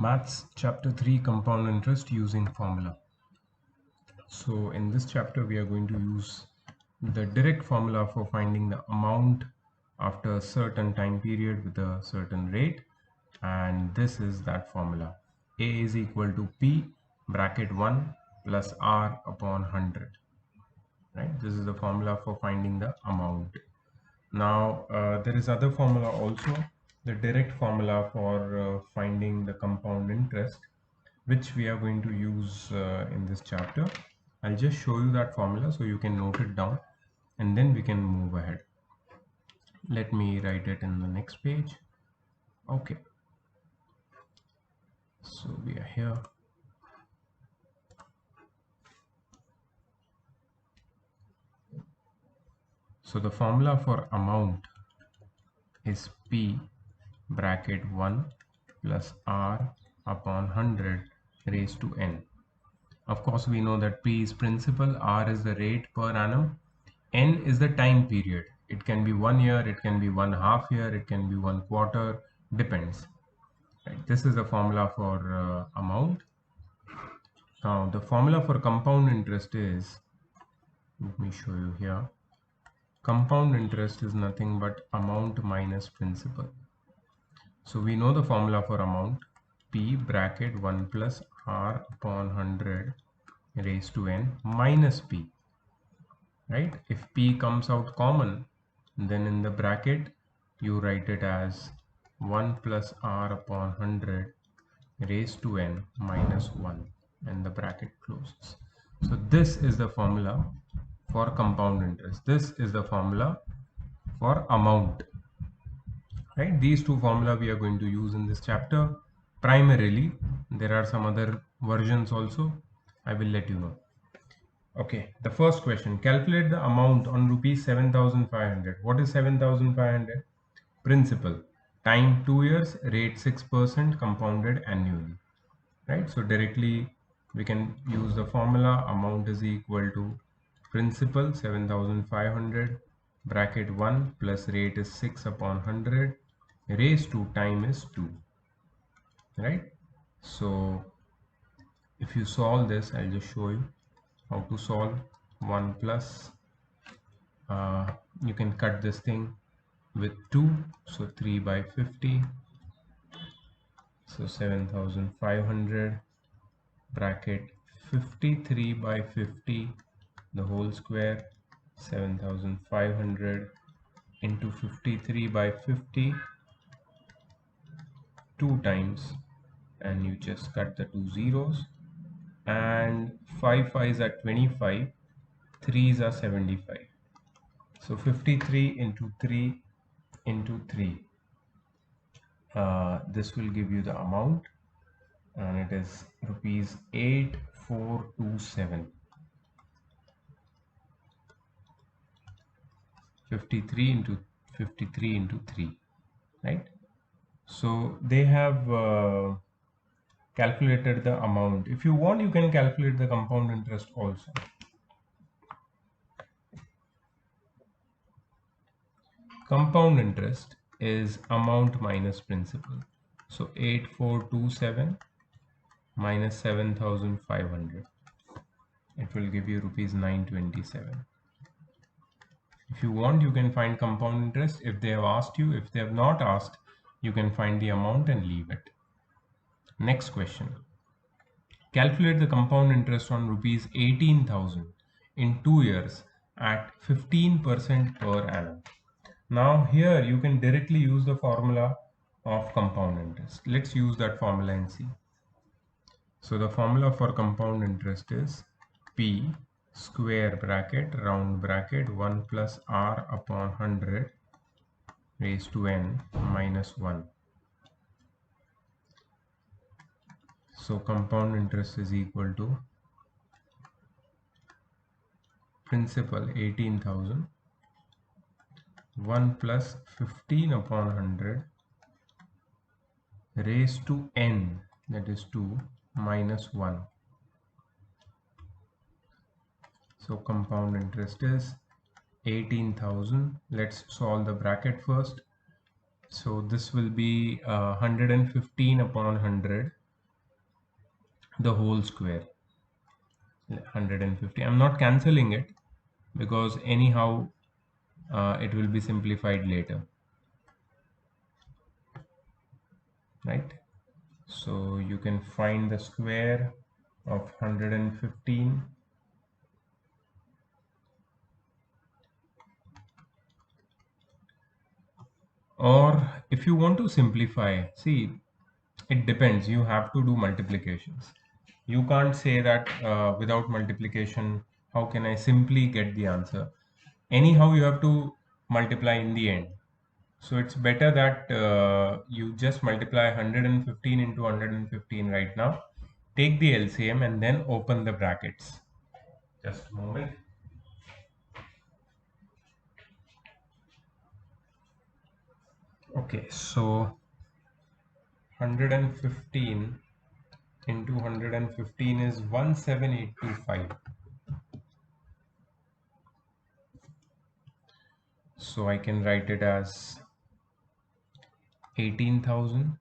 Maths Chapter 3 Compound Interest using Formula. So in this chapter we are going to use the direct formula for finding the amount after a certain time period with a certain rate, and this is that formula. A is equal to P bracket 1 plus R upon 100. Right? This is the formula for finding the amount. Now there is other formula also, the direct formula for finding the compound interest, which we are going to use in this chapter. I'll just show you that formula so you can note it down and then we can move ahead. Let me write it in the next page. Okay, so we are here. So the formula for amount is P bracket 1 plus R upon 100 raised to N. Of course, we know that P is principal, R is the rate per annum, N is the time period. It can be 1 year, it can be 1/2 year, it can be 1 quarter, depends. Right? This is the formula for amount. Now, the formula for compound interest is, let me show you here. Compound interest is nothing but amount minus principal. So we know the formula for amount, P bracket 1 plus R upon 100 raised to N minus P. Right? If P comes out common, then in the bracket you write it as 1 plus R upon 100 raised to N minus 1, and the bracket closes. So this is the formula for compound interest. This is the formula for amount. Right? These two formula we are going to use in this chapter primarily. There are some other versions also. I will let you know. Okay, the first question, calculate the amount on rupees 7,500. What is 7,500? Principal, time 2 years, rate 6%, compounded annually. Right, so directly we can use the formula, amount is equal to principal 7,500 bracket 1 plus rate is 6 upon 100 raised to time is 2. Right, so if you solve this, I'll just show you how to solve. 1 plus you can cut this thing with 2, so 3 by 50, so 7,500 bracket 53 by 50 the whole square, 7,500 into 53 by 50 2 times, and you just cut the 2 zeros, and 5 5s are 25, 3s are 75. So 53 into 3 into 3. This will give you the amount, and it is rupees 8,427. 53 into 53 into 3, right? So they have calculated the amount. If you want, you can calculate the compound interest also. Compound interest is amount minus principal. So 8,427 minus 7,500. It will give you rupees 927. If you want, you can find compound interest if they have asked you. If they have not asked, you can find the amount and leave it. Next question. Calculate the compound interest on rupees 18,000 in 2 years at 15% per annum. Now here you can directly use the formula of compound interest. Let's use that formula and see. So the formula for compound interest is P square bracket round bracket 1 plus R upon 100 raised to N minus 1. So compound interest is equal to principal 18,000, 1 plus 15 upon 100 raised to N, that is 2, minus 1. So compound interest is 18,000. Let's solve the bracket first. So this will be 115 upon 100 the whole square, 150. I'm not cancelling it because anyhow it will be simplified later, right? So you can find the square of 115, or if you want to simplify, see, it depends. You have to do multiplications. You can't say that without multiplication, how can I simply get the answer? Anyhow, you have to multiply in the end. So it's better that you just multiply 115 into 115 right now. Take the LCM and then open the brackets. Just a moment. Okay, so 115 into 115 is 17825. So I can write it as 18,000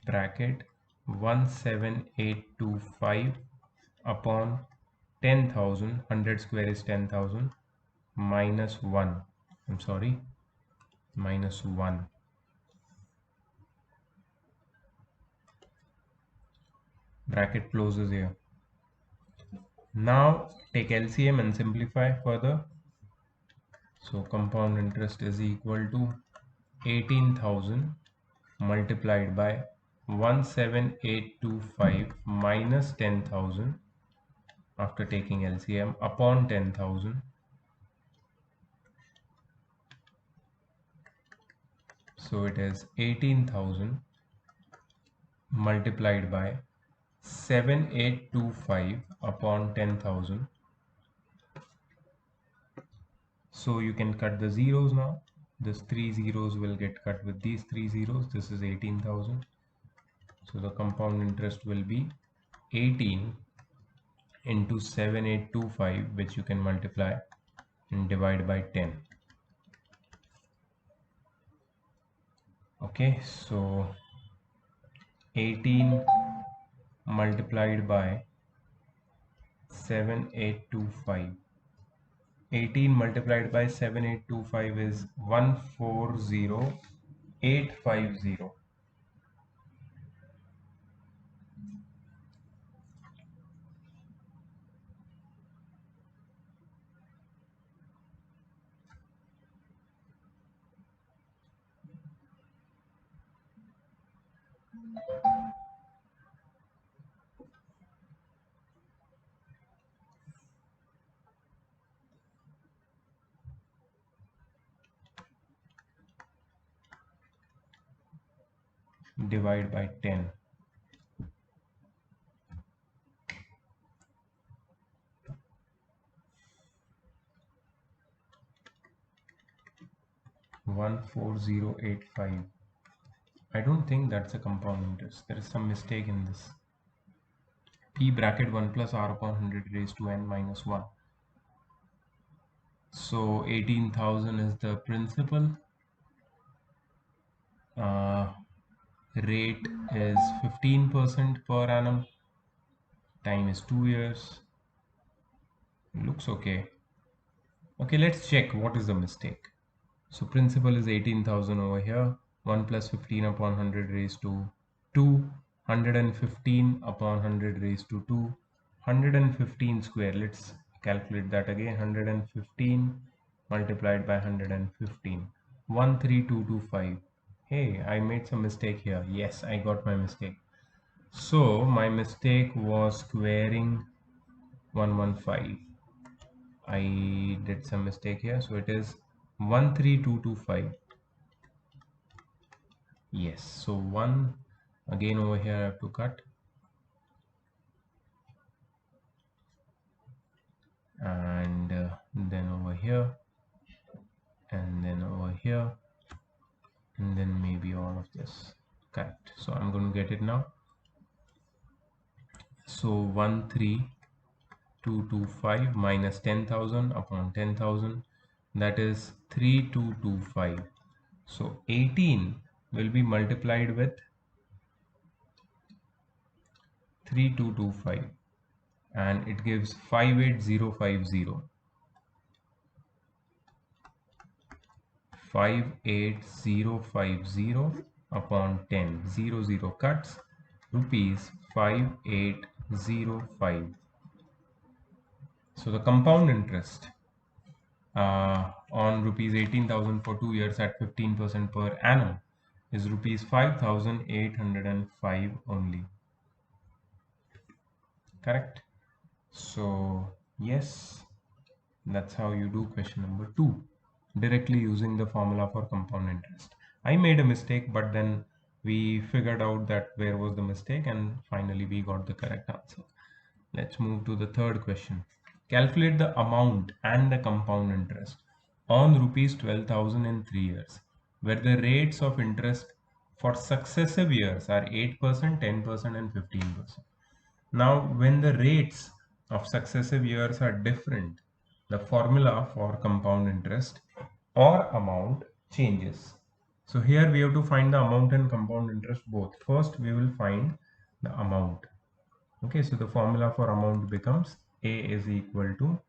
bracket 17825 upon 10,000. 100 square is 10,000 minus 1. I'm sorry, minus 1. Bracket closes here. Now take LCM and simplify further. So compound interest is equal to 18,000 multiplied by 17825 minus 10,000 after taking LCM upon 10,000. So it is 18,000 multiplied by 7825 upon 10,000. So you can cut the zeros now. This 3 zeros will get cut with these 3 zeros. This is 18,000. So the compound interest will be 18 into 7825, which you can multiply and divide by 10. Okay, so 18 multiplied by 7825. 18 multiplied by 7825 is 140850. Divide by 10. One four zero eight five. I don't think that's a compound interest. There is some mistake in this. P bracket 1 plus r upon 100 raised to n minus 1. So 18,000 is the principal. Rate is 15% per annum. Time is 2 years. Looks okay. Okay, let's check what is the mistake. So principal is 18,000 over here. 1 plus 15 upon 100 raised to 2. 115 upon 100 raised to 2. 115 square. Let's calculate that again. 115 multiplied by 115. 13225. Hey, I made some mistake here. Yes, I got my mistake. So my mistake was squaring 115. I did some mistake here. So it is 13225. Yes. So 1 again over here I have to cut. And then over here. And then over here. And then maybe all of this. Correct. So I'm going to get it now. So 13225 minus 10,000 upon 10,000, that is 3225. So 18 will be multiplied with 3225 and it gives 58050. 58050 upon 10, 00 cuts, rupees 5805. So the compound interest on rupees 18,000 for 2 years at 15% per annum is rupees 5,805 only. Correct? So yes, that's how you do question number 2, directly using the formula for compound interest. I made a mistake, but then we figured out that where was the mistake and finally we got the correct answer. Let's move to the third question. Calculate the amount and the compound interest on rupees 12,000 in 3 years, where the rates of interest for successive years are 8%, 10% and 15%. Now, when the rates of successive years are different, the formula for compound interest or amount changes. So here we have to find the amount and compound interest both. First, we will find the amount. Okay, so the formula for amount becomes A is equal to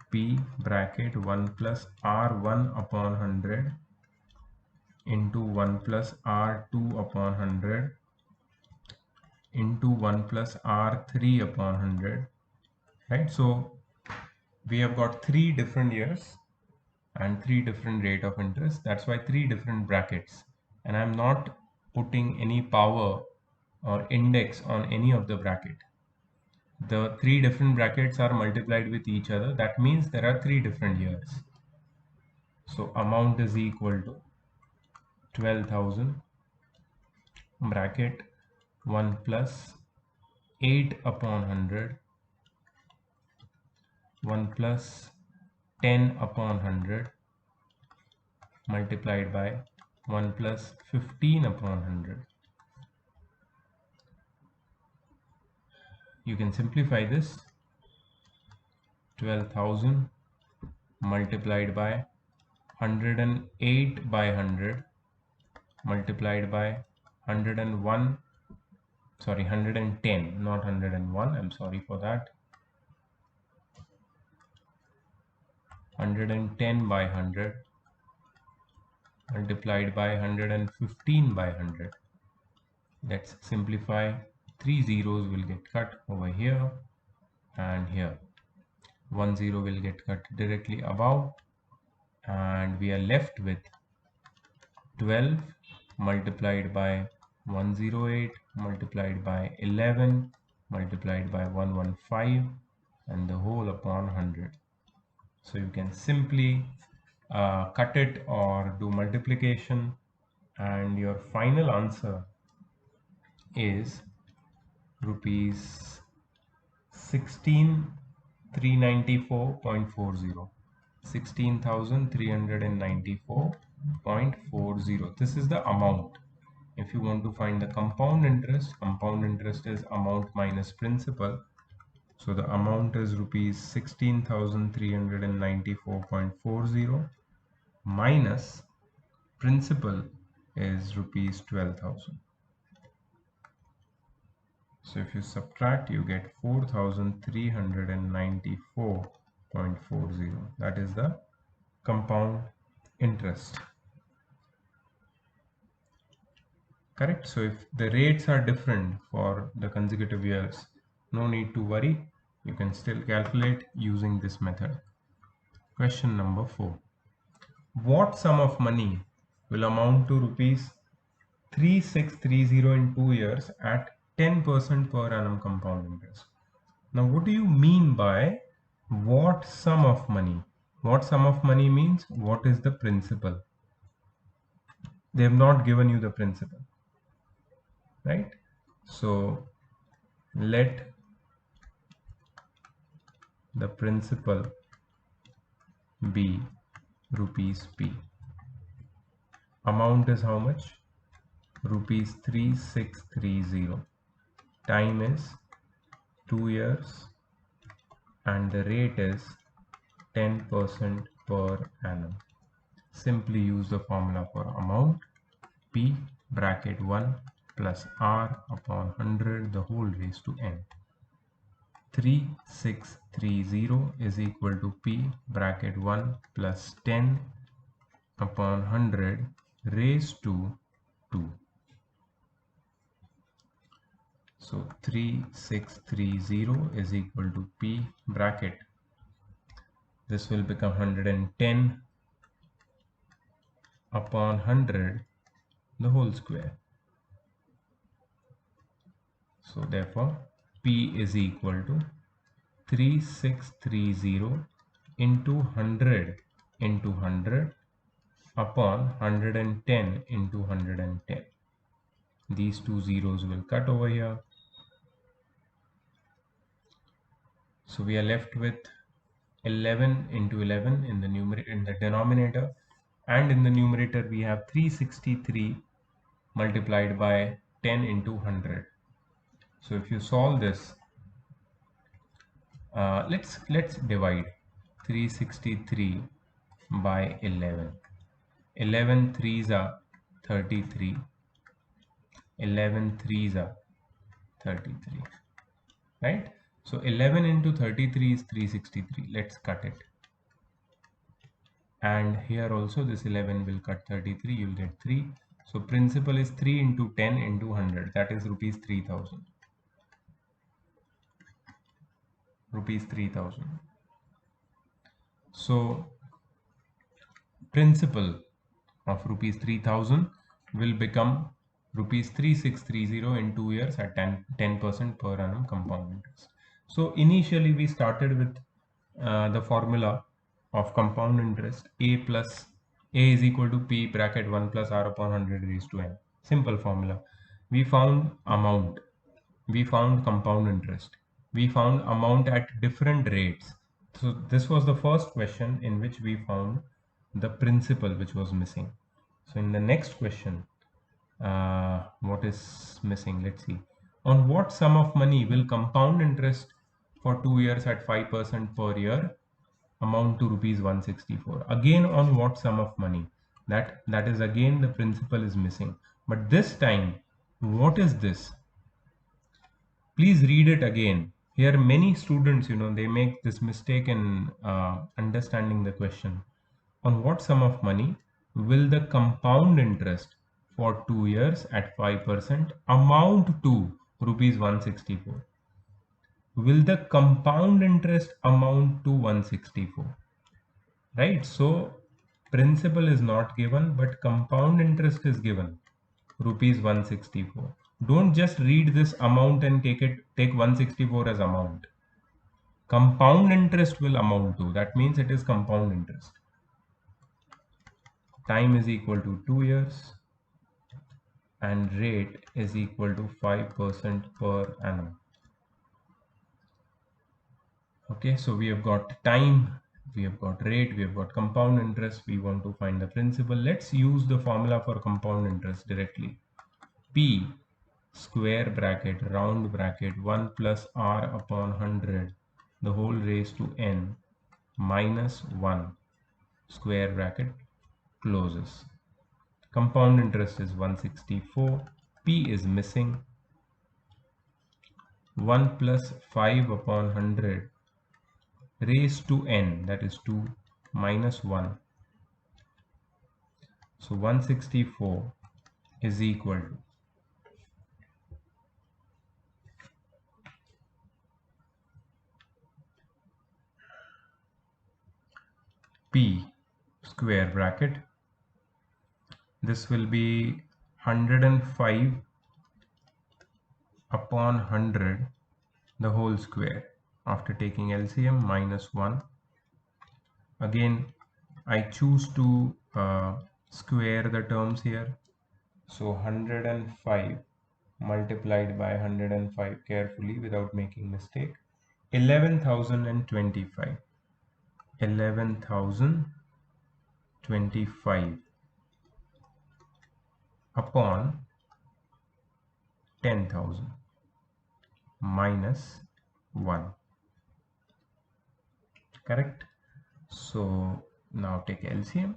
P bracket 1 plus R1 upon 100 into 1 plus R2 upon 100 into 1 plus R3 upon 100, right? So we have got 3 different years and 3 different rate of interest. That's why 3 different brackets, and I'm not putting any power or index on any of the bracket. The 3 different brackets are multiplied with each other. That means there are 3 different years. So amount is equal to 12,000 bracket 1 plus 8 upon 100, 1 plus 10 upon 100 multiplied by 1 plus 15 upon 100. You can simplify this. 12,000 multiplied by 108 by 100 multiplied by 101, sorry, 110, not 101, I'm sorry for that. 110 by 100 multiplied by 115 by 100. Let's simplify. 3 zeros will get cut over here and here. 1 zero will get cut directly above, and we are left with 12 multiplied by 108 multiplied by 11 multiplied by 115 and the whole upon 100. So you can simply cut it or do multiplication, and your final answer is rupees 16,394.40. 16,394.40. This is the amount. If you want to find the compound interest is amount minus principal. So the amount is rupees 16,394.40 minus principal is rupees 12,000. So if you subtract, you get 4,394.40. That is the compound interest. Correct? So if the rates are different for the consecutive years, no need to worry. You can still calculate using this method. Question number 4. What sum of money will amount to rupees 3630 in 2 years at 10% per annum compound interest? Now, what do you mean by what sum of money? What sum of money means what is the principal? They have not given you the principal, right? So let the principal be rupees P. Amount is how much? Rupees 3630. Time is 2 years and the rate is 10% per annum. Simply use the formula for amount, P bracket 1 plus r upon 100 the whole raised to n. 3630 is equal to p bracket 1 plus 10 upon 100 raised to 2. So 3630 is equal to p bracket, this will become 110 upon 100 the whole square. So therefore p is equal to 3630 into 100 into 100 upon 110 into 110. These two zeros will cut over here. So we are left with 11 into 11 in the numerator, in the denominator, and in the numerator we have 363 multiplied by 10 into 100. So if you solve this, let's divide 363 by 11. 11 threes are 33. 11 threes are 33, right? So 11 into 33 is 363. Let's cut it. And here also this 11 will cut 33. You'll get 3. So principal is 3 into 10 into 100. That is rupees 3000. Rupees 3000. So principal of rupees 3000 will become rupees 3630 in 2 years at 10% per annum compound interest. So initially we started with the formula of compound interest, a is equal to p bracket 1 plus r upon 100 raised to n. Simple formula. We found amount, we found compound interest, we found amount at different rates. So this was the first question in which we found the principal which was missing. So in the next question, what is missing? Let's see. On what sum of money will compound interest for 2 years at 5% per year amount to rupees 164? Again, on what sum of money? That is again the principal is missing. But this time, what is this? Please read it again. Here many students, they make this mistake in understanding the question. On what sum of money will the compound interest for 2 years at 5% amount to rupees 164? Will the compound interest amount to 164? Right? So principal is not given, but compound interest is given, rupees 164. Don't just read this amount and take 164 as amount. Compound interest will amount to, that means it is compound interest. Time is equal to 2 years and rate is equal to 5% per annum. Okay, so we have got time, we have got rate, we have got compound interest, we want to find the principal. Let's use the formula for compound interest directly. P square bracket round bracket 1 plus r upon 100 the whole raised to n minus 1 square bracket closes. Compound interest is 164. P is missing. 1 plus 5 upon 100 raised to n, that is 2 minus 1. So 164 is equal to P square bracket. This will be 105 upon 100 the whole square after taking LCM minus 1. Again, I choose to square the terms here. So 105 multiplied by 105 carefully without making mistake. 11,025. 11,025 upon 10,000 minus 1. Correct? So now take LCM.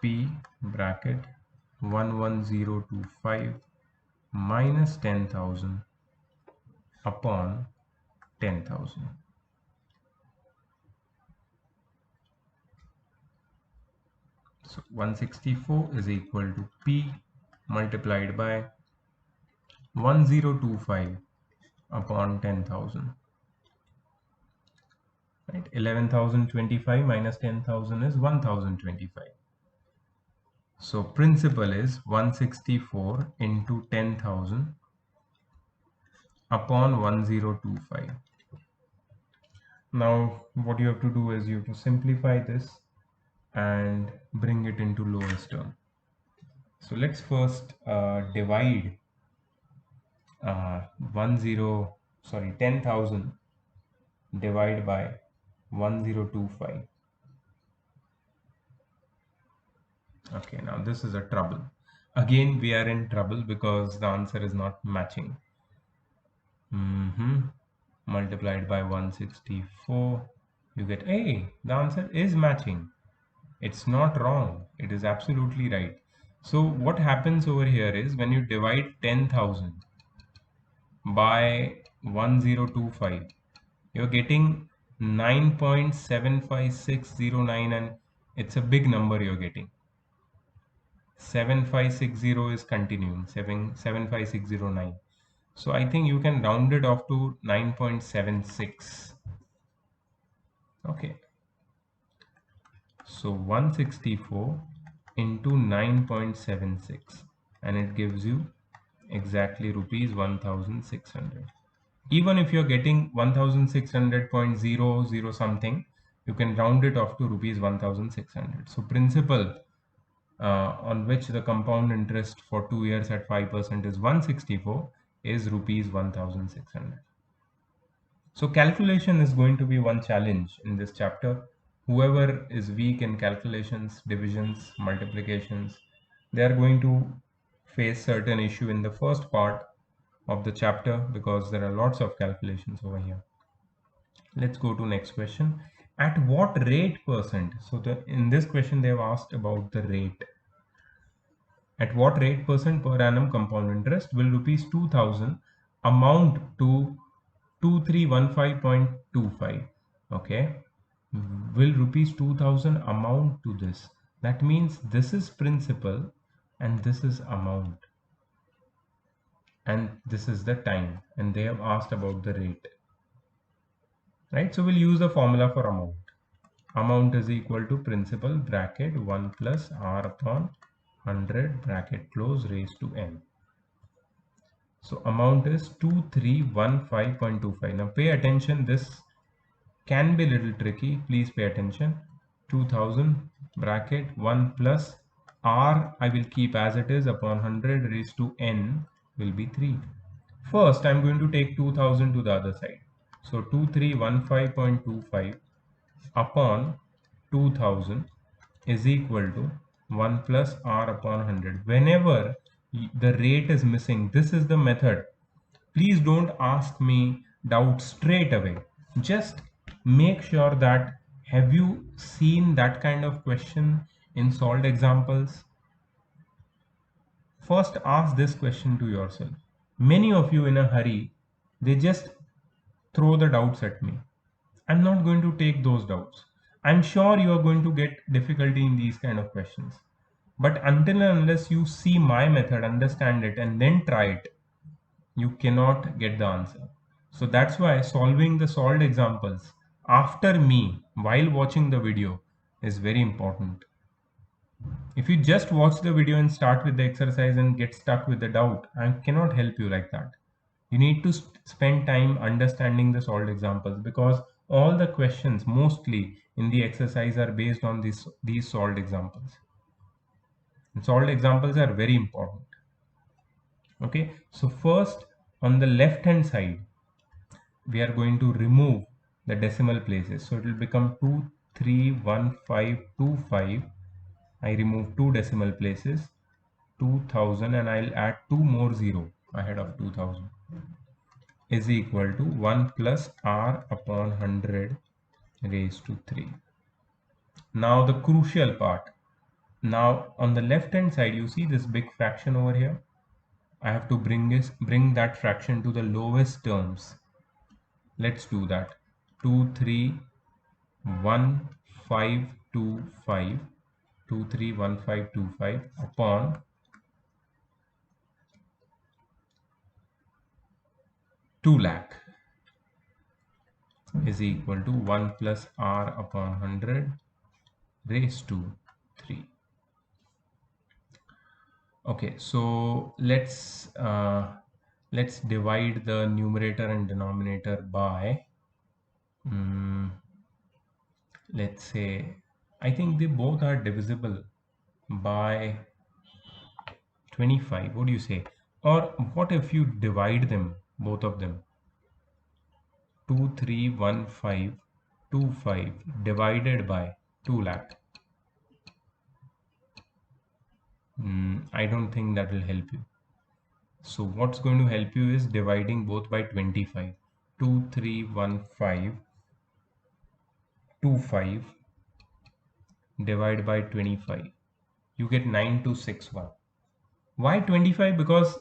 P bracket 11025 minus 10,000 upon 10,000. So 164 is equal to P multiplied by 1025 upon 10,000. Right? 11,025 minus 10,000 is 1,025. So principal is 164 into 10,000 upon 1025. Now what you have to do is you have to simplify this and bring it into lowest term. So let's first divide 10,000 divide by 1025. Okay, now this is a trouble. Again, we are in trouble because the answer is not matching. Multiplied by 164, you get A. The answer is matching. It's not wrong. It is absolutely right. So what happens over here is when you divide 10,000 by 1025, you're getting 9.75609, and it's a big number you're getting. 7560 is continuing, 75609. So I think you can round it off to 9.76. Okay. So 164 into 9.76, and it gives you exactly rupees 1,600. Even if you're getting 1,600.00 something, you can round it off to rupees 1,600. So principal on which the compound interest for 2 years at 5% is 164 is rupees 1,600. So calculation is going to be one challenge in this chapter. Whoever is weak in calculations, divisions, multiplications, they are going to face certain issue in the first part of the chapter because there are lots of calculations over here. Let's go to next question. At what rate percent? So in this question they have asked about the rate. At what rate percent per annum compound interest will rupees 2,000 amount to 2315.25? Okay, will rupees 2,000 amount to this? That means this is principal and this is amount, and this is the time, and they have asked about the rate, right? So we'll use the formula for amount. Amount is equal to principal bracket 1 plus r upon 100 bracket close raised to n. So amount is 2315.25. Now pay attention, this can be a little tricky. Please pay attention. 2000 bracket 1 plus r I will keep as it is upon 100 raised to n will be 3. First I'm going to take 2000 to the other side. So 2315.25 upon 2000 is equal to 1 plus r upon 100. Whenever the rate is missing, this is the method. Please don't ask me doubt straight away. Just make sure that have you seen that kind of question in solved examples? First ask this question to yourself. Many of you in a hurry, they just throw the doubts at me. I'm not going to take those doubts. I'm sure you are going to get difficulty in these kind of questions. But until and unless you see my method, understand it, and then try it, you cannot get the answer. So that's why solving the solved examples after me while watching the video is very important. If you just watch the video and start with the exercise and get stuck with the doubt, I cannot help you like that. You need to spend time understanding the solved examples because all the questions mostly in the exercise are based on these solved examples. And solved examples are very important. Okay, so first on the left hand side, we are going to remove the decimal places. So it will become 231525. I remove 2 decimal places, 2000, and I'll add 2 more 0 ahead of 2000 is equal to 1 plus r upon 100 raised to 3. Now the crucial part. Now on the left hand side, you see this big fraction over here. I have to bring that fraction to the lowest terms. Let's do that. 231525 231525 upon 2 lakh is equal to 1 plus r upon 100 raised to 3. Okay, so let's divide the numerator and denominator by let's say, I think they both are divisible by 25. What do you say? Or what if you divide them, both of them? 231525 divided by 2 lakh. I don't think that will help you. So what's going to help you is dividing both by 25. 231525 divided by 25. You get 9261. Why 25? Because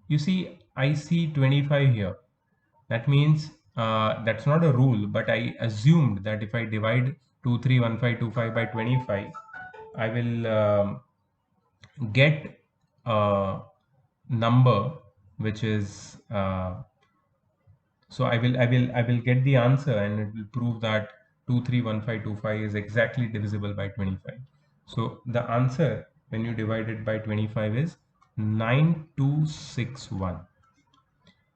you see, I see 25 here. That means that's not a rule, but I assumed that if I divide 231525 by 25, I will get a number which is so I will get the answer, and it will prove that 231525 is exactly divisible by 25. So the answer when you divide it by 25 is 9261.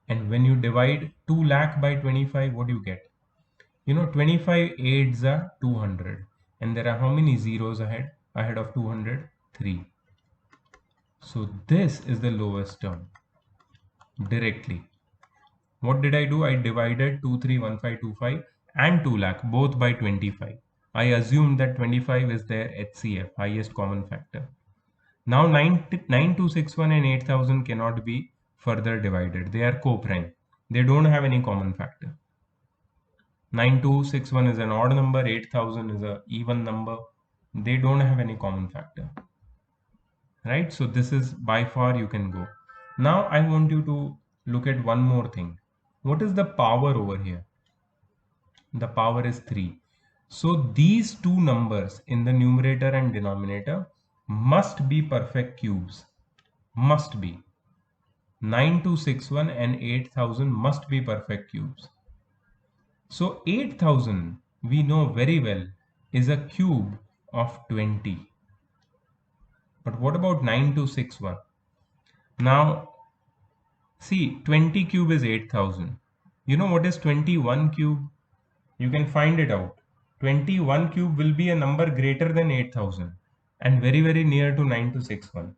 And when you divide 2 lakh by 25, what do you get? 25 8s are 200, and there are how many zeros ahead of 200? 3. So this is the lowest term directly. What did I do? I divided 231525 and 2 lakh both by 25. I assumed that 25 is their HCF, highest common factor. Now 9261 and 8000 cannot be further divided. They are co-prime. They don't have any common factor. 9261 is an odd number, 8000 is an even number. They don't have any common factor. Right? So this is by far you can go. Now I want you to look at one more thing. What is the power over here? The power is 3. So these two numbers in the numerator and denominator must be perfect cubes. Must be. 9261 and 8000 must be perfect cubes. So 8000 we know very well is a cube of 20. But what about 9261? Now see, 20 cube is 8000. You know what is 21 cube? You can find it out. 21 cube will be a number greater than 8000 and very near to 9261.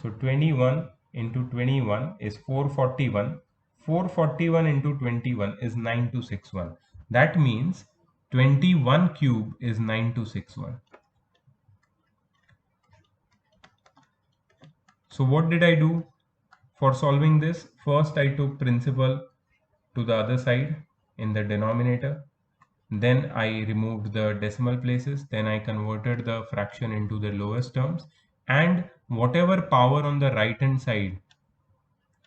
So 21 into 21 is 441. 441 into 21 is 9261. That means 21 cube is 9261. So what did I do for solving this? First I took principal to the other side in the denominator. Then I removed the decimal places. Then I converted the fraction into the lowest terms. And whatever power on the right hand side,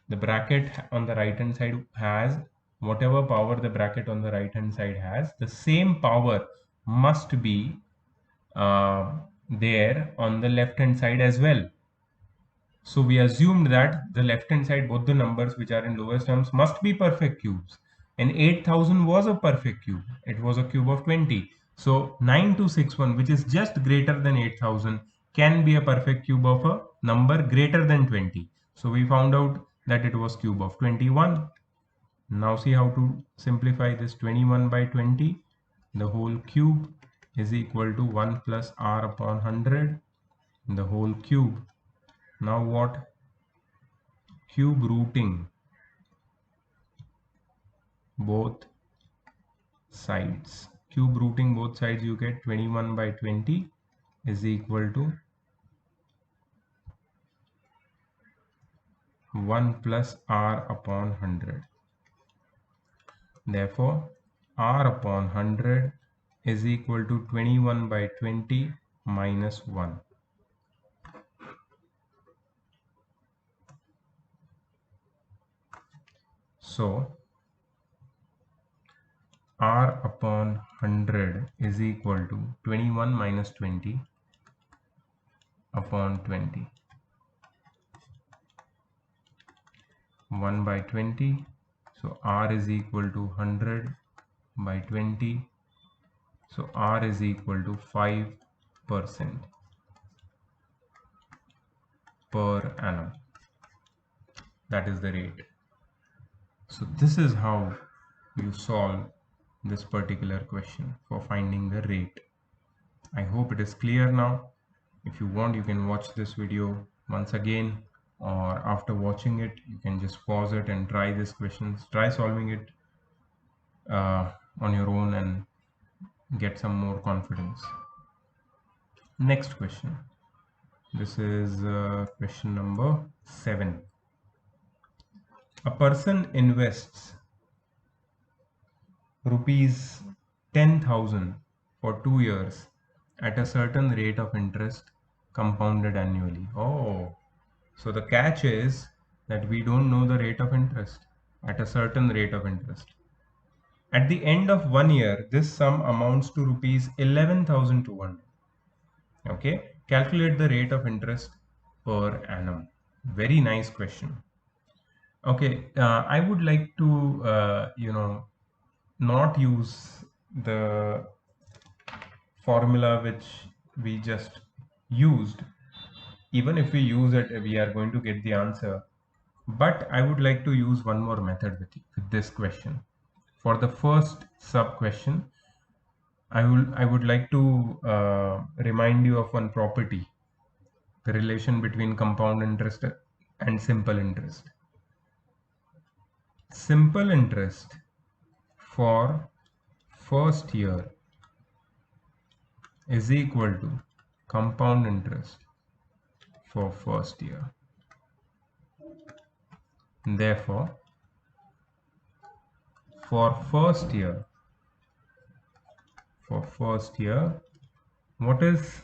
the bracket on the right hand side has, whatever power the bracket on the right hand side has, the same power must be there on the left hand side as well. So we assumed that the left hand side, both the numbers which are in lowest terms must be perfect cubes. And 8000 was a perfect cube. It was a cube of 20. So 9261, which is just greater than 8000, can be a perfect cube of a number greater than 20. So we found out that it was cube of 21. Now see how to simplify this. 21 by 20, the whole cube is equal to 1 plus r upon 100, the whole cube. Now what? Cube rooting both sides. Cube rooting both sides, you get 21 by 20 is equal to 1 plus r upon 100. Therefore, r upon 100 is equal to 21 by 20 minus 1. So R upon 100 is equal to 21 minus 20 upon 20. 1 by 20. So R is equal to 100 by 20. So R is equal to 5% per annum. That is the rate. So this is how you solve this particular question for finding the rate. I hope it is clear now. If you want, you can watch this video once again, or after watching it, you can just pause it and try these questions. Try solving it on your own and get some more confidence. Next question. This is question number 7. A person invests rupees 10,000 for 2 years at a certain rate of interest compounded annually. Oh, so the catch is that we don't know the rate of interest at a certain rate of interest. At the end of 1 year, this sum amounts to rupees 11,200. Okay, calculate the rate of interest per annum. Very nice question. Okay, I would like to, not use the formula which we just used. Even if we use it, we are going to get the answer. But I would like to use one more method with this question. For the first sub question, I would like to remind you of one property, the relation between compound interest and simple interest. Simple interest for first year is equal to compound interest for first year. Therefore, for first year, what is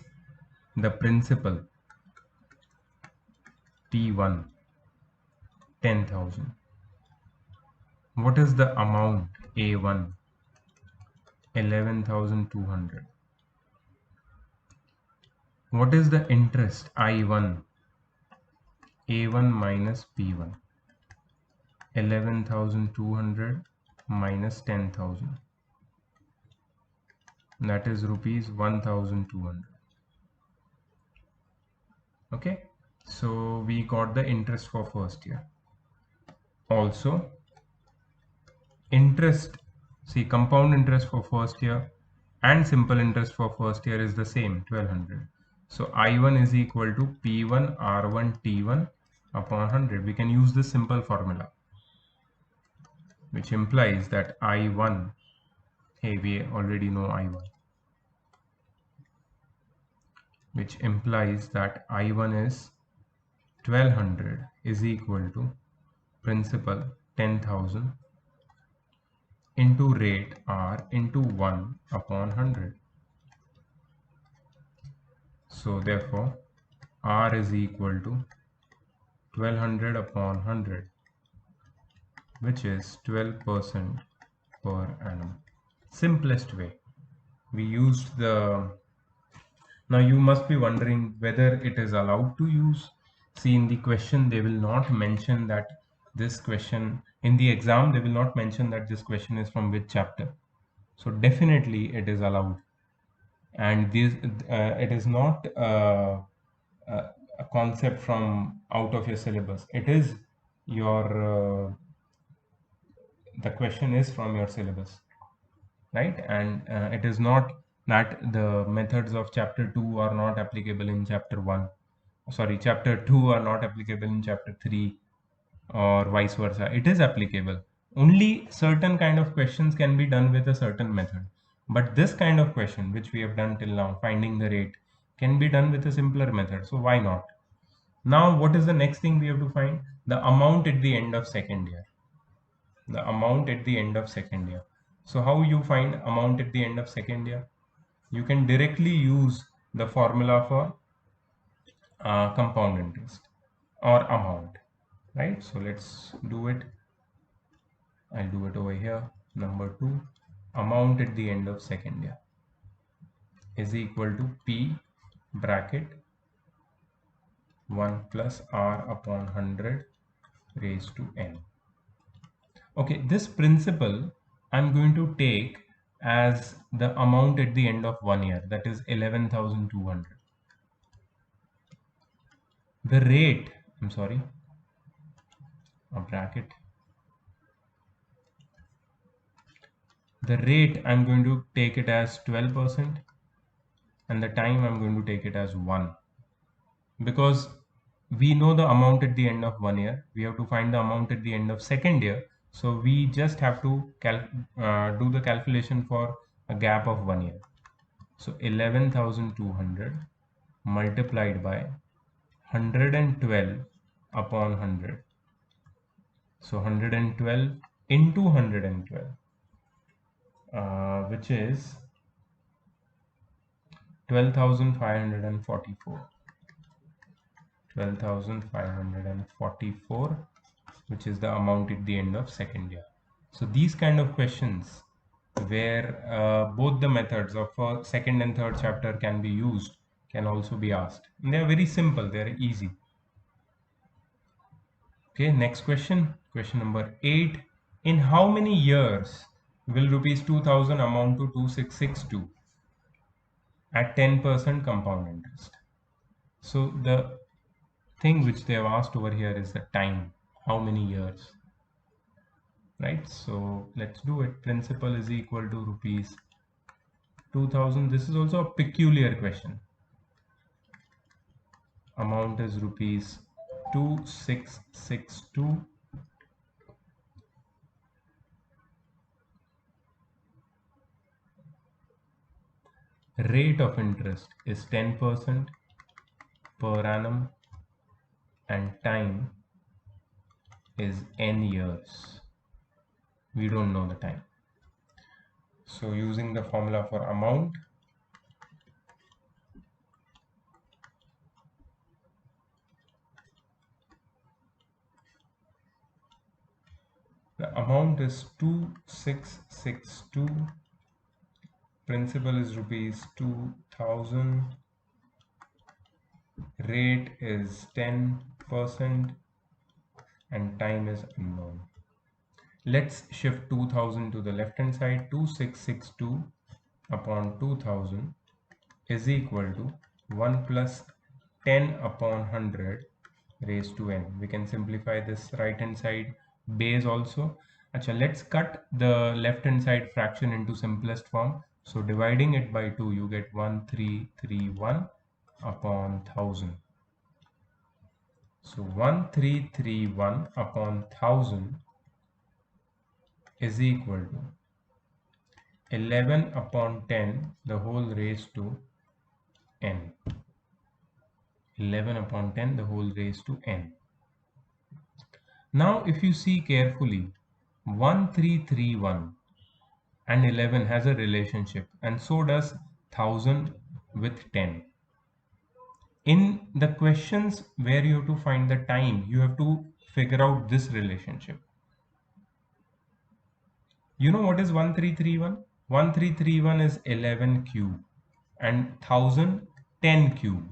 the principal? T1, 10,000. What is the amount? A1, 11,200. What is the interest? I1, A1 minus P1, 11,200 minus 10,000. That is rupees 1,200. Okay, so we got the interest for first year. Also, interest, see, compound interest for first year and simple interest for first year is the same, 1200. So I1 is equal to P1 R1 T1 upon 100. We can use this simple formula, which implies that I1, hey, we already know I1, which implies that I1 is 1200 is equal to principal 10,000 into rate R into 1 upon 100. So therefore, R is equal to 1200 upon 100, which is 12% per annum. Simplest way. We used the... Now you must be wondering whether it is allowed to use. See, in the question, they will not mention that this question, in the exam, they will not mention that this question is from which chapter. So definitely it is allowed. And this, it is not a concept from out of your syllabus. It is your, the question is from your syllabus, right? And it is not that the methods of chapter 2 are not applicable in chapter 1. Sorry, chapter 2 are not applicable in chapter 3 or vice versa. It is applicable. Only certain kind of questions can be done with a certain method. But this kind of question, which we have done till now, finding the rate, can be done with a simpler method. So why not? Now, what is the next thing we have to find? The amount at the end of second year. The amount at the end of second year. So how you find amount at the end of second year? You can directly use the formula for compound interest or amount, right? So let's do it. I'll do it over here. Number 2, amount at the end of second year is equal to P bracket 1 plus R upon 100 raised to N. Okay, this principal I'm going to take as the amount at the end of 1 year, that is 11,200. The rate, I'm sorry, a bracket. The rate I'm going to take it as 12% and the time I'm going to take it as 1. Because we know the amount at the end of 1 year, we have to find the amount at the end of second year. So we just have to do the calculation for a gap of 1 year. So 11,200 multiplied by 112 upon 100. So 112 into 112, which is 12,544. 12,544, which is the amount at the end of second year. So these kind of questions where both the methods of second and third chapter can be used can also be asked. And they are very simple, they are easy. Okay, next question. Question number 8. In how many years will rupees 2000 amount to 2662 at 10% compound interest? So the thing which they have asked over here is the time. How many years? Right? So let's do it. Principal is equal to rupees 2000. This is also a peculiar question. Amount is rupees 2662. Rate of interest is 10% per annum and time is n years. We don't know the time. So using the formula for amount, the amount is 2662. Principal is rupees 2000. Rate is 10% and time is unknown. Let's shift 2000 to the left hand side. 2662 upon 2000 is equal to 1 plus 10 upon 100 raised to n. We can simplify this right hand side base also. Achha, let's cut the left hand side fraction into simplest form. So dividing it by 2, you get 1331 upon 1000. So 1331 upon 1000 is equal to 11 upon 10 the whole raised to n. 11 upon 10 the whole raised to n. Now if you see carefully, 1331 and 11 has a relationship, and so does 1000 with 10. In the questions where you have to find the time, you have to figure out this relationship. You know what is 1331? 1331 is 11 cube and 1000 10 cube.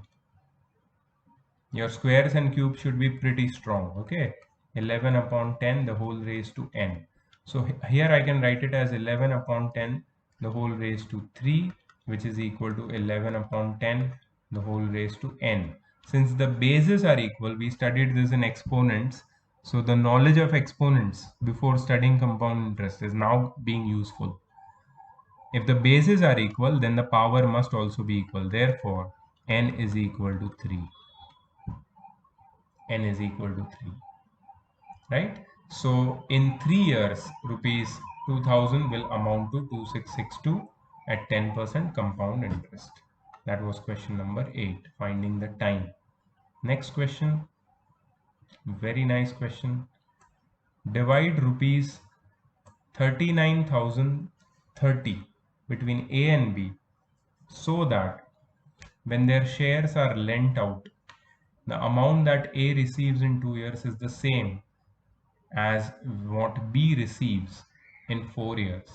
Your squares and cubes should be pretty strong. Okay, 11 upon 10 the whole raised to n. So here I can write it as 11 upon 10 the whole raised to 3, which is equal to 11 upon 10 the whole raised to n. Since the bases are equal, we studied this in exponents. So the knowledge of exponents before studying compound interest is now being useful. If the bases are equal, then the power must also be equal. Therefore, n is equal to 3. N is equal to 3. Right? So in 3 years, rupees 2000 will amount to 2662 at 10% compound interest. That was question number 8, finding the time. Next question, very nice question. Divide rupees 39,030 between A and B so that when their shares are lent out, the amount that A receives in 2 years is the same as what B receives in 4 years.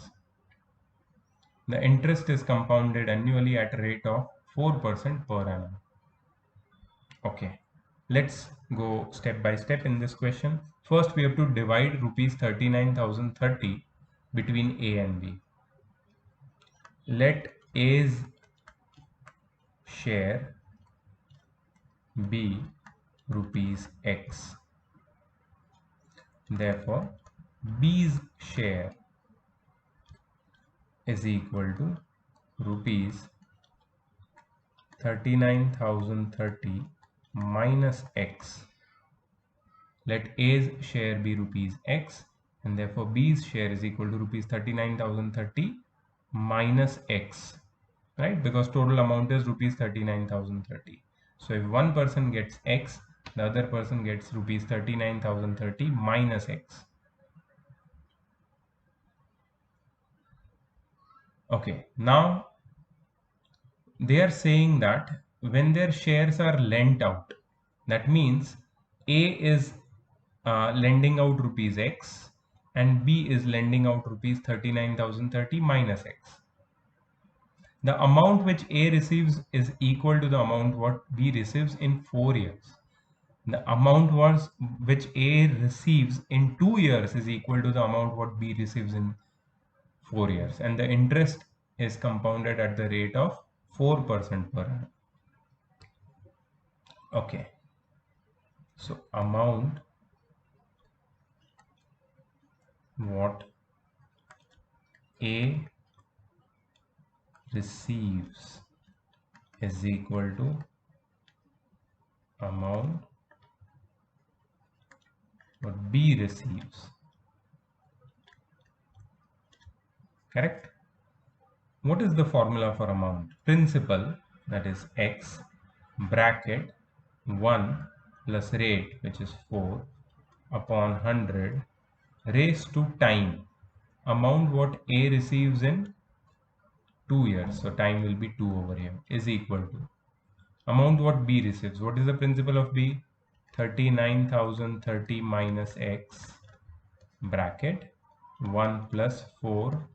The interest is compounded annually at a rate of 4% per annum. Okay, let's go step by step in this question. First, we have to divide rupees 39,030 between A and B. Let A's share be rupees X. Therefore, B's share is equal to rupees 39,030 minus X. Let A's share be rupees X, and therefore B's share is equal to rupees 39,030 minus X, right? Because total amount is rupees 39,030. So if one person gets X, the other person gets rupees 39,030 minus X. Okay, now they are saying that when their shares are lent out, that means A is lending out rupees X and B is lending out rupees 39,030 minus X. The amount which A receives is equal to the amount what B receives in 4 years. The amount which A receives in 2 years is equal to the amount what B receives in 4 years, and the interest is compounded at the rate of 4% per annum. Okay, so amount what A receives is equal to amount what B receives. Correct? What is the formula for amount? Principal, that is X, bracket 1 plus rate, which is 4 upon 100 raised to time. Amount what A receives in 2 years, so time will be 2 over here, is equal to amount what B receives. What is the principal of B? 39,030 minus X, bracket 1 plus 4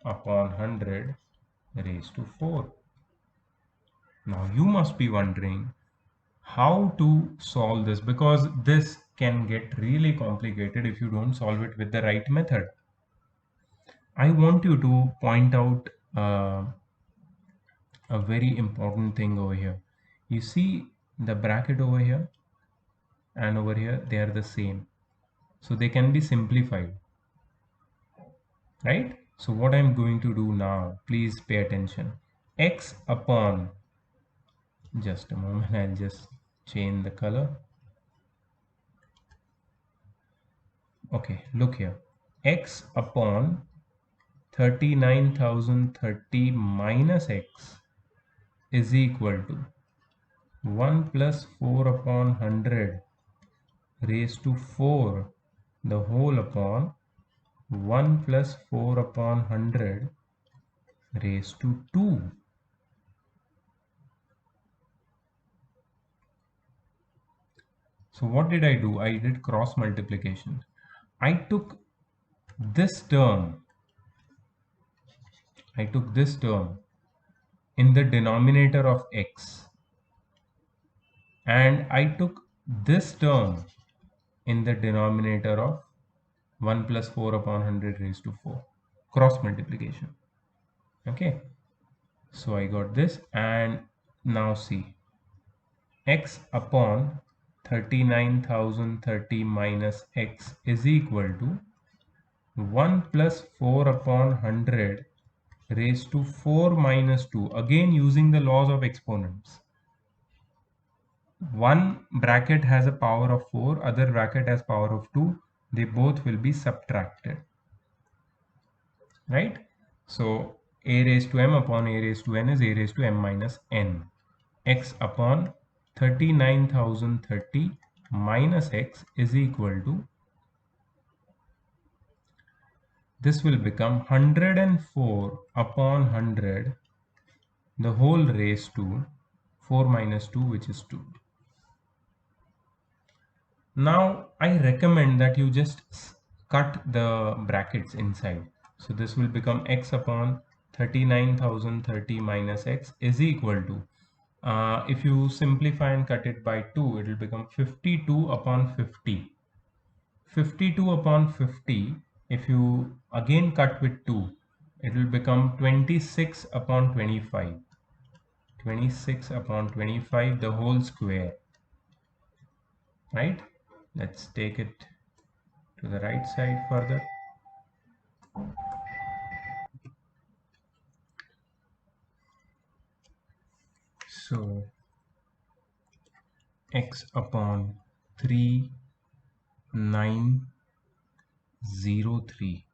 upon 100 raised to 4. Now you must be wondering how to solve this, because this can get really complicated if you don't solve it with the right method. I want you to point out a very important thing over here. You see the bracket over here and over here, they are the same, so they can be simplified, right? So what I'm going to do now, please pay attention. X upon, just a moment, I'll just change the color. Okay, look here, X upon 39,030 minus X is equal to 1 plus 4 upon 100 raised to 4 the whole upon 1 plus 4 upon 100 raised to 2. So what did I do? I did cross multiplication. I took this term in the denominator of X, and I took this term in the denominator of 1 plus 4 upon 100 raised to 4. Cross multiplication. Okay, so I got this, and now see, X upon 39,030 minus X is equal to 1 plus 4 upon 100 raised to 4 minus 2. Again, using the laws of exponents. One bracket has a power of 4, other bracket has power of 2. They both will be subtracted, right? So a raised to m upon a raised to n is a raised to m minus n. X upon 39,030 minus X is equal to, this will become 104 upon 100 the whole raised to 4 minus 2, which is 2. Now I recommend that you just cut the brackets inside. So this will become x upon 39,030 minus x is equal to, if you simplify and cut it by 2, it will become 52 upon 50. 52 upon 50, if you again cut with 2, it will become 26 upon 25. 26 upon 25 the whole square, right? Let's take it to the right side further. So x upon 3903.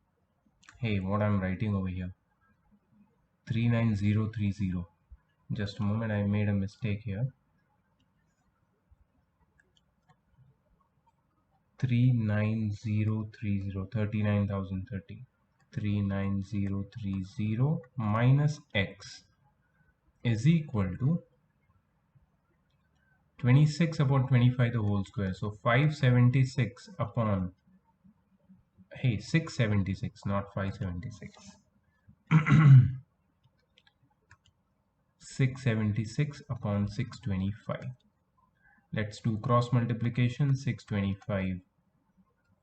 Hey, what I'm writing over here? 39030. Just a moment, I made a mistake here. 39030, 39,030. 39030 minus x is equal to 26 upon 25 the whole square. So 576 upon, hey, 676, not 576. 676 upon 625. Let's do cross multiplication. 625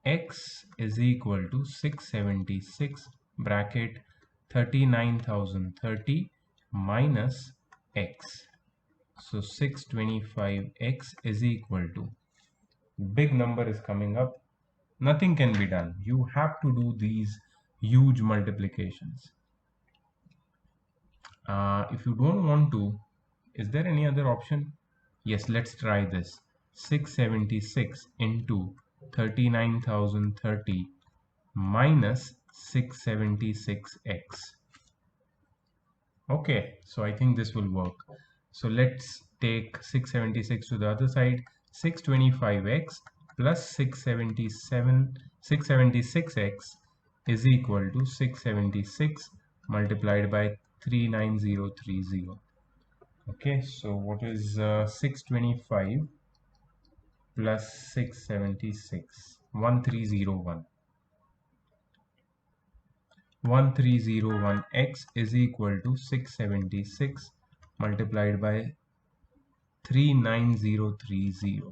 x is equal to 676 bracket 39,030 minus x. So 625x is equal to, big number is coming up, nothing can be done. You have to do these huge multiplications. If you don't want to, is there any other option? Yes, let's try this. 676 into 39,030 minus 676x. Okay, so I think this will work. So let's take 676 to the other side. 625x plus 676x is equal to 676 multiplied by 39030. Okay, so what is 625 plus 676? 1301. 1301x is equal to 676 multiplied by 39030.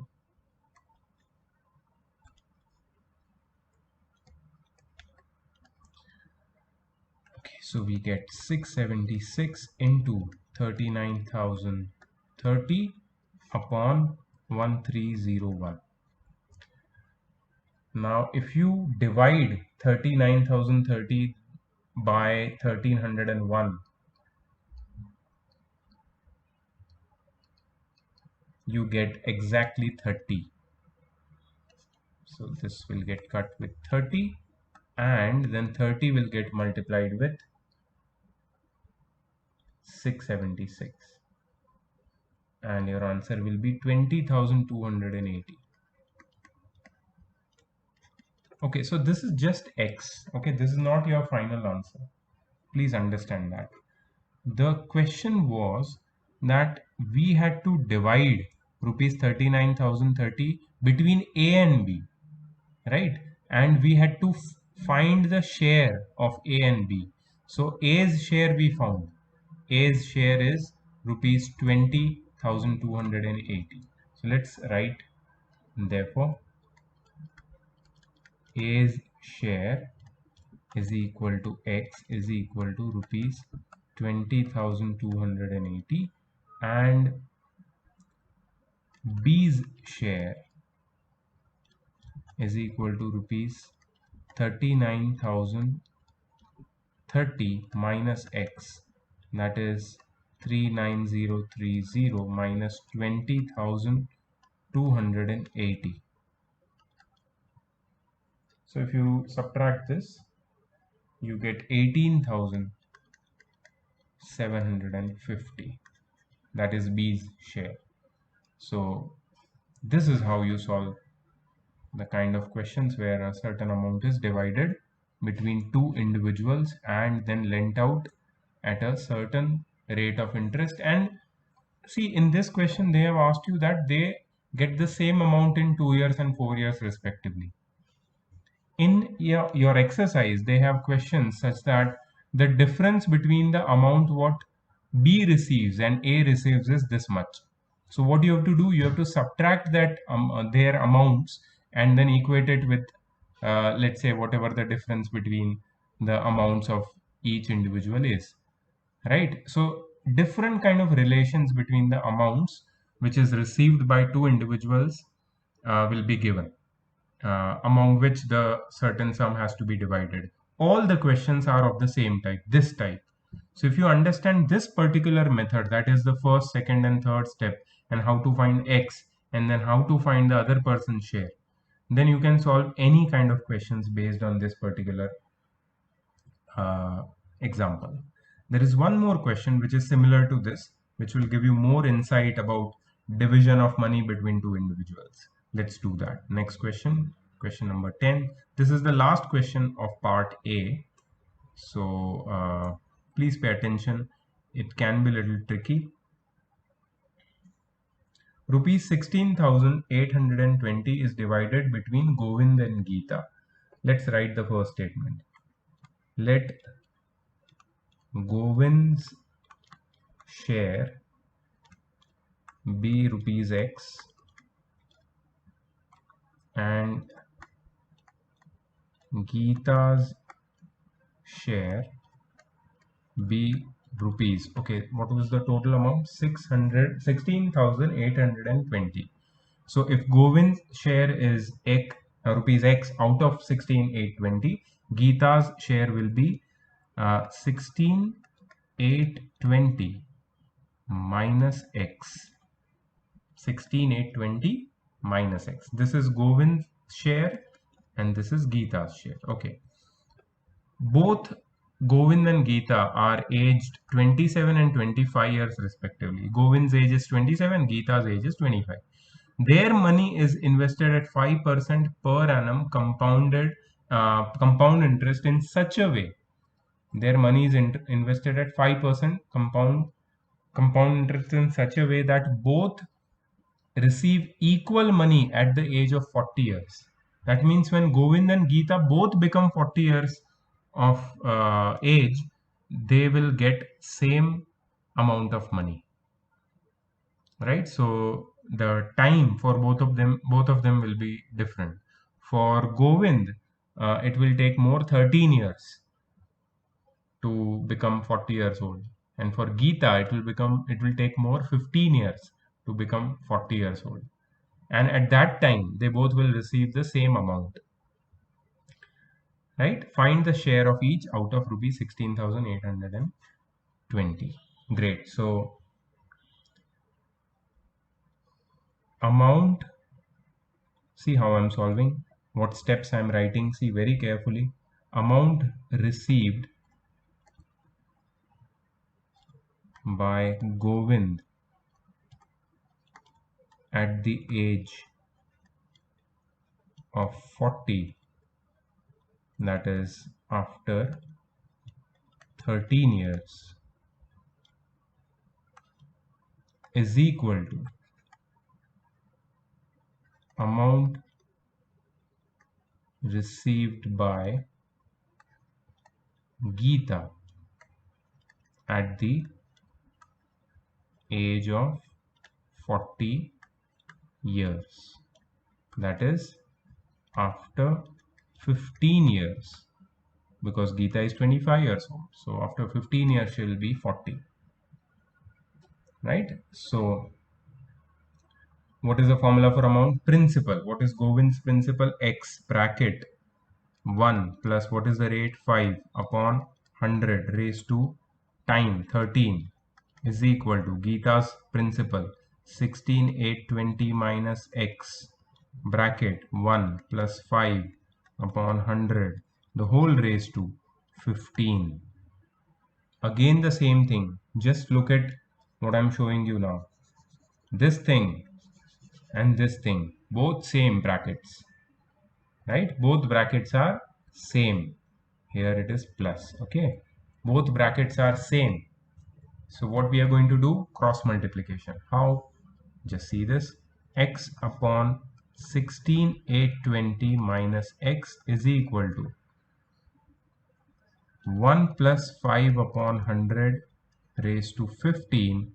Okay, so we get 676 into 39,030 upon 1301. Now if you divide 39,030 by 1301, you get exactly 30. So this will get cut with 30, and then 30 will get multiplied with 676, and your answer will be 20,280. Okay, so this is just x. Okay, this is not your final answer. Please understand that. The question was that we had to divide rupees 39,030 between A and B, right? And we had to find the share of A and B. So A's share we found. A's share is rupees 20,280. So let's write, therefore A's share is equal to x is equal to rupees 20,280, and B's share is equal to rupees 39,030 minus x, that is 39030 minus 20,280. So if you subtract this, you get 18,750. That is B's share. So this is how you solve the kind of questions where a certain amount is divided between two individuals and then lent out at a certain rate of interest. And see, in this question they have asked you that they get the same amount in 2 years and 4 years respectively. In your exercise, they have questions such that the difference between the amount what B receives and A receives is this much. So what you have to do, you have to subtract that their amounts and then equate it with, let's say, whatever the difference between the amounts of each individual is, right? So different kind of relations between the amounts which is received by two individuals will be given, among which the certain sum has to be divided. All the questions are of the same type, this type. So if you understand this particular method, that is the first, second, and third step, and how to find x, and then how to find the other person's share, then you can solve any kind of questions based on this particular uh, example. There is one more question which is similar to this, which will give you more insight about division of money between two individuals. Let's do that. Next question, question number 10. This is the last question of part A. So please pay attention. It can be a little tricky. Rupees 16,820 is divided between Govind and Geeta. Let's write the first statement. Let Govind's share be rupees X and Geeta's share be rupees. Okay, what was the total amount? 16,820. So if Govind's share is X, rupees X out of 16,820, Geeta's share will be 16,820 minus X. 16,820 minus X. This is Govind's share and this is Geeta's share. Okay. Both Govind and Geeta are aged 27 and 25 years respectively. Govind's age is 27, Geeta's age is 25. Their money is invested at 5% per annum compound interest in such a way. Their money is invested at 5% compound interest in such a way that both receive equal money at the age of 40 years. That means when Govind and Geeta both become 40 years of age, they will get same amount of money, right? So the time for both of them will be different. For Govind, it will take more 13 years to become 40 years old, and for Geeta it will take more 15 years to become 40 years old, and at that time they both will receive the same amount, right? Find the share of each out of rupees 16,820. Great. So amount, see how I'm solving, what steps I'm writing, see very carefully. Amount received by Govind at the age of 40, that is after 13 years, is equal to amount received by Geeta at the age of 40 years, that is after 15 years, because Geeta is 25 years old. So after 15 years, she will be 40, right? So what is the formula for amount? Principal. What is Govind's principal? X bracket 1 plus what is the rate? 5 upon 100 raised to time 13 is equal to Geeta's principal 16,820 minus X bracket 1 plus 5 upon 100 the whole raised to 15. Again the same thing, just look at what I'm showing you now. This thing and this thing, both same brackets, right? Both brackets are same. Here it is plus, okay? Both brackets are same. So what we are going to do? Cross multiplication. How? Just see this. x upon 16,820 minus x is equal to 1 plus 5 upon 100 raised to 15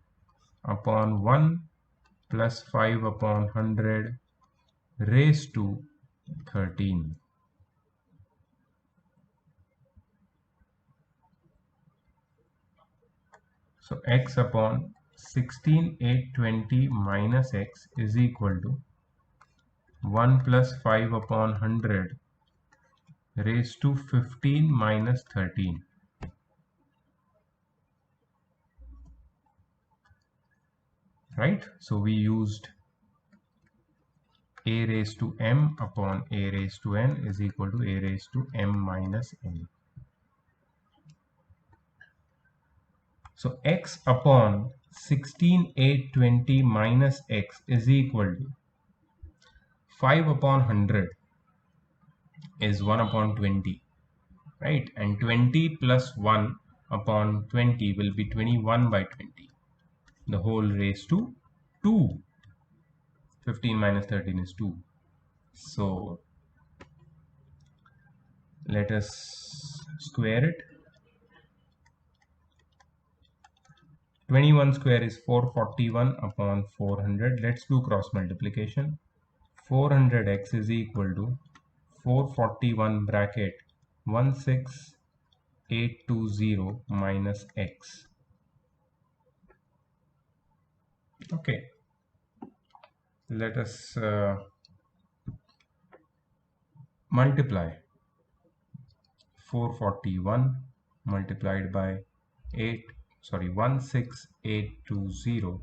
upon 1 plus 5 upon 100 raised to 13. So x upon 16,820 minus x is equal to 1 plus 5 upon 100 raised to 15 minus 13. Right? So we used a raised to m upon a raised to n is equal to a raised to m minus n. So x upon 16,820 minus x is equal to 5 upon 100 is 1 upon 20, right? And 20 plus 1 upon 20 will be 21 by 20. The whole raised to 2. 15 minus 13 is 2. So let us square it. 21 square is 441 upon 400. Let's do cross multiplication. 400x is equal to 441 bracket 16820 minus x. Okay, let us multiply 441 multiplied by 16820.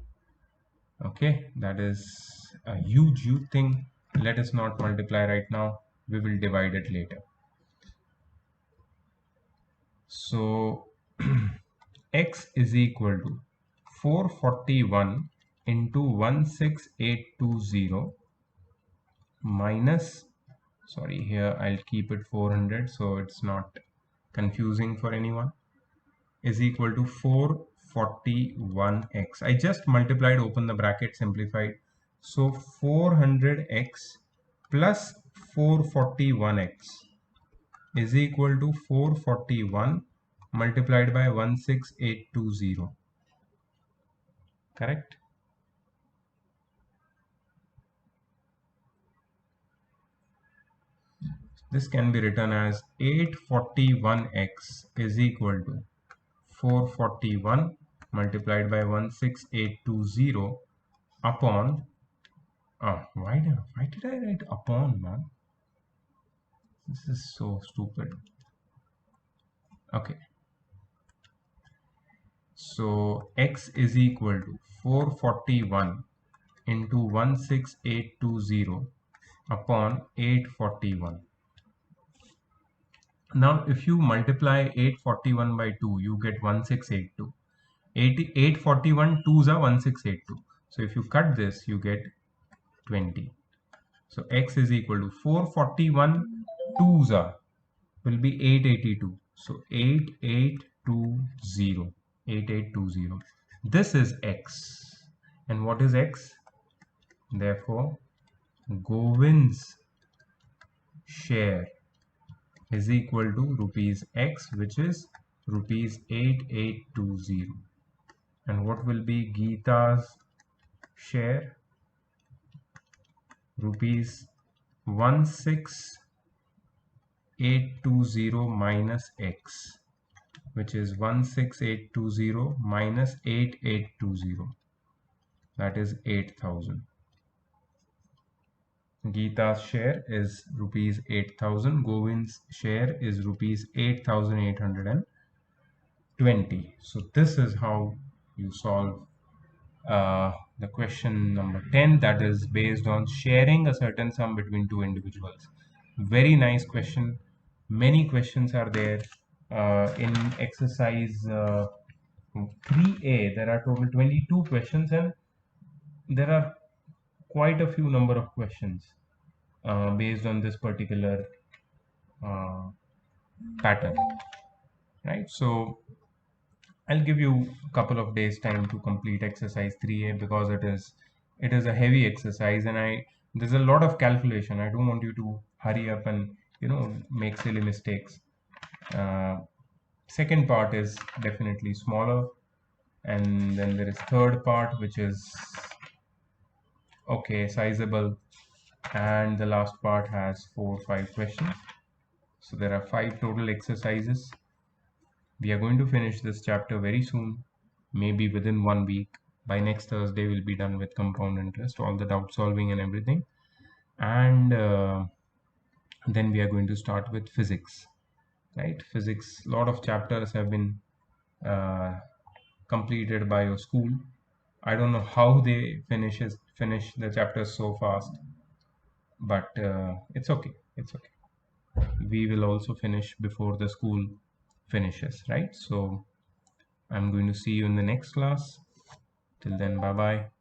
Okay, that is a huge thing. Let us not multiply right now, we will divide it later. So x is equal to 441 into 16820 minus, sorry, here I'll keep it 400 so it's not confusing for anyone, is equal to 441x. I just multiplied, open the bracket, simplified. So 400x plus 441x is equal to 441 multiplied by 16820. Correct? This can be written as 841x is equal to 441 multiplied by 16820 upon, why did I write upon, man? This is so stupid. Okay, so x is equal to 441 into 16820 upon 841. Now if you multiply 841 by 2, you get 1682. 841 2s are 1682. So if you cut this, you get 20. So x is equal to 441 2s are will be 882. So 8820. 8820. This is x. And what is x? Therefore, Govind's share is equal to rupees x, which is rupees 8820. And what will be Geeta's share? Rupees 16820 minus x, which is 16820 minus 8820. That is 8000. Geeta's share is rupees 8000. Govind's share is rupees 8820. So this is how you solve the question number 10, that is based on sharing a certain sum between two individuals. Very nice question. Many questions are there in exercise 3A. There are total 22 questions and there are quite a few number of questions based on this particular pattern, right? So I'll give you a couple of days time to complete exercise 3A because it is it is a heavy exercise, and there's a lot of calculation. I don't want you to hurry up and make silly mistakes. uh, Second part is definitely smaller, and then there is third part, which is okay, sizable, and the last part has 4 or 5 questions. So there are 5 total exercises. We are going to finish this chapter very soon, maybe within 1 week. By next Thursday we'll be done with compound interest, all the doubt solving and everything. And then we are going to start with physics, right? Physics, a lot of chapters have been uh, completed by your school. I don't know how they finish the chapters so fast, but it's okay. It's okay. We will also finish before the school finishes, right? So I'm going to see you in the next class. Till then, bye bye.